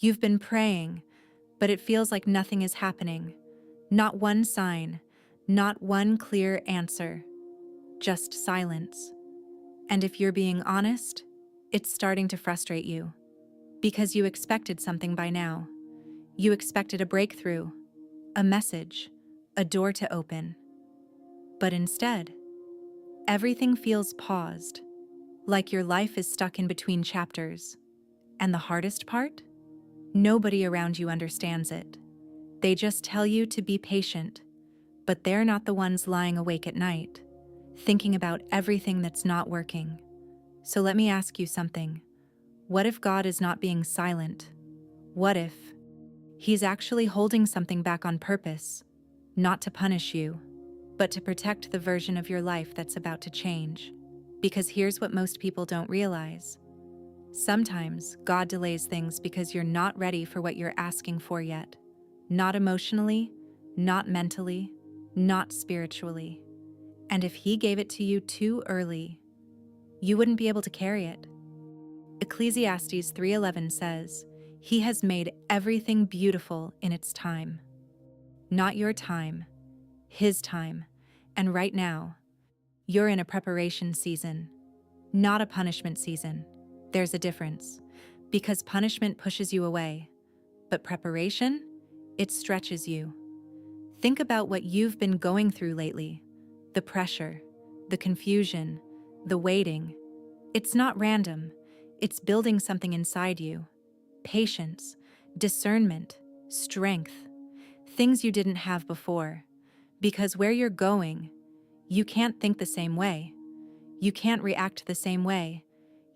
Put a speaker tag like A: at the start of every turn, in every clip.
A: You've been praying, but it feels like nothing is happening. Not one sign, not one clear answer, just silence. And if you're being honest, it's starting to frustrate you. Because you expected something by now. You expected a breakthrough, a message, a door to open. But instead, everything feels paused, like your life is stuck in between chapters. And the hardest part? Nobody around you understands it. They just tell you to be patient, but they're not the ones lying awake at night, thinking about everything that's not working. So let me ask you something. What if God is not being silent? What if He's actually holding something back on purpose, not to punish you, but to protect the version of your life that's about to change? Because here's what most people don't realize. Sometimes God delays things because you're not ready for what you're asking for yet. Not emotionally, not mentally, not spiritually. And if He gave it to you too early, you wouldn't be able to carry it. Ecclesiastes 3:11 says, "He has made everything beautiful in its time." Not your time, His time. And right now, you're in a preparation season, not a punishment season. There's a difference, because punishment pushes you away, but preparation, it stretches you. Think about what you've been going through lately. The pressure, the confusion, the waiting. It's not random. It's building something inside you. Patience, discernment, strength. Things you didn't have before. Because where you're going, you can't think the same way. You can't react the same way.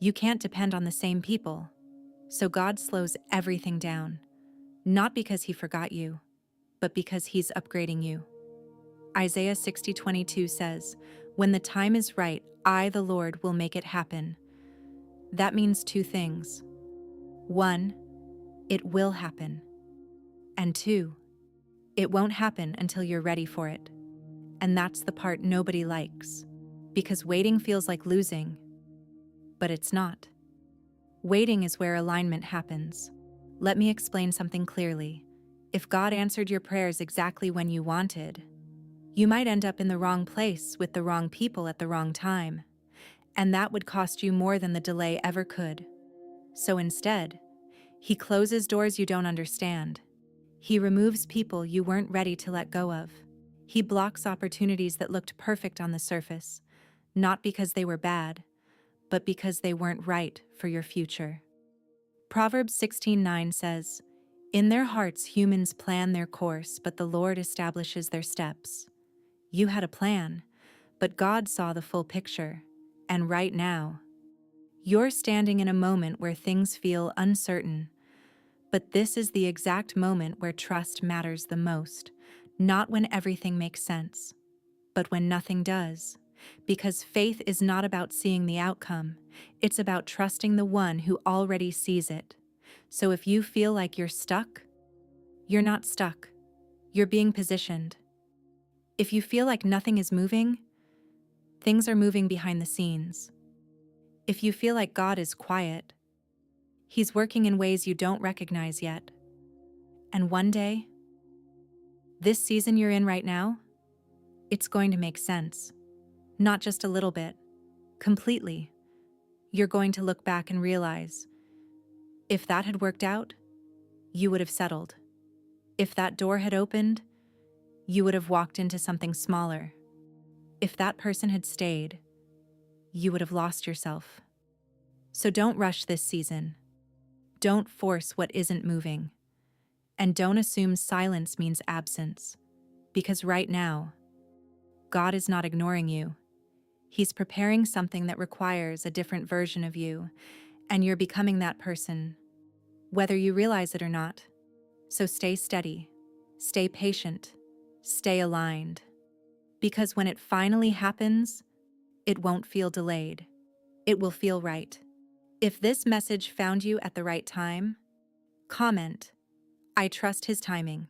A: You can't depend on the same people. So God slows everything down. Not because He forgot you, but because He's upgrading you. Isaiah 60:22 says, "When the time is right, I, the Lord, will make it happen." That means two things. One, it will happen. And two, it won't happen until you're ready for it. And that's the part nobody likes. Because waiting feels like losing. But it's not. Waiting is where alignment happens. Let me explain something clearly. If God answered your prayers exactly when you wanted, you might end up in the wrong place with the wrong people at the wrong time. And that would cost you more than the delay ever could. So instead, He closes doors you don't understand. He removes people you weren't ready to let go of. He blocks opportunities that looked perfect on the surface, not because they were bad, but because they weren't right for your future. Proverbs 16:9 says, "In their hearts humans plan their course, but the Lord establishes their steps." You had a plan, but God saw the full picture. And right now, you're standing in a moment where things feel uncertain. But this is the exact moment where trust matters the most, not when everything makes sense, but when nothing does. Because faith is not about seeing the outcome, it's about trusting the one who already sees it. So if you feel like you're stuck, you're not stuck. You're being positioned. If you feel like nothing is moving, things are moving behind the scenes. If you feel like God is quiet, He's working in ways you don't recognize yet. And one day, this season you're in right now, it's going to make sense. Not just a little bit, completely. You're going to look back and realize, if that had worked out, you would have settled. If that door had opened, you would have walked into something smaller. If that person had stayed, you would have lost yourself. So don't rush this season. Don't force what isn't moving. And don't assume silence means absence. Because right now, God is not ignoring you. He's preparing something that requires a different version of you, and you're becoming that person, whether you realize it or not. So stay steady, stay patient, stay aligned. Because when it finally happens, it won't feel delayed. It will feel right. If this message found you at the right time, comment, "I trust His timing."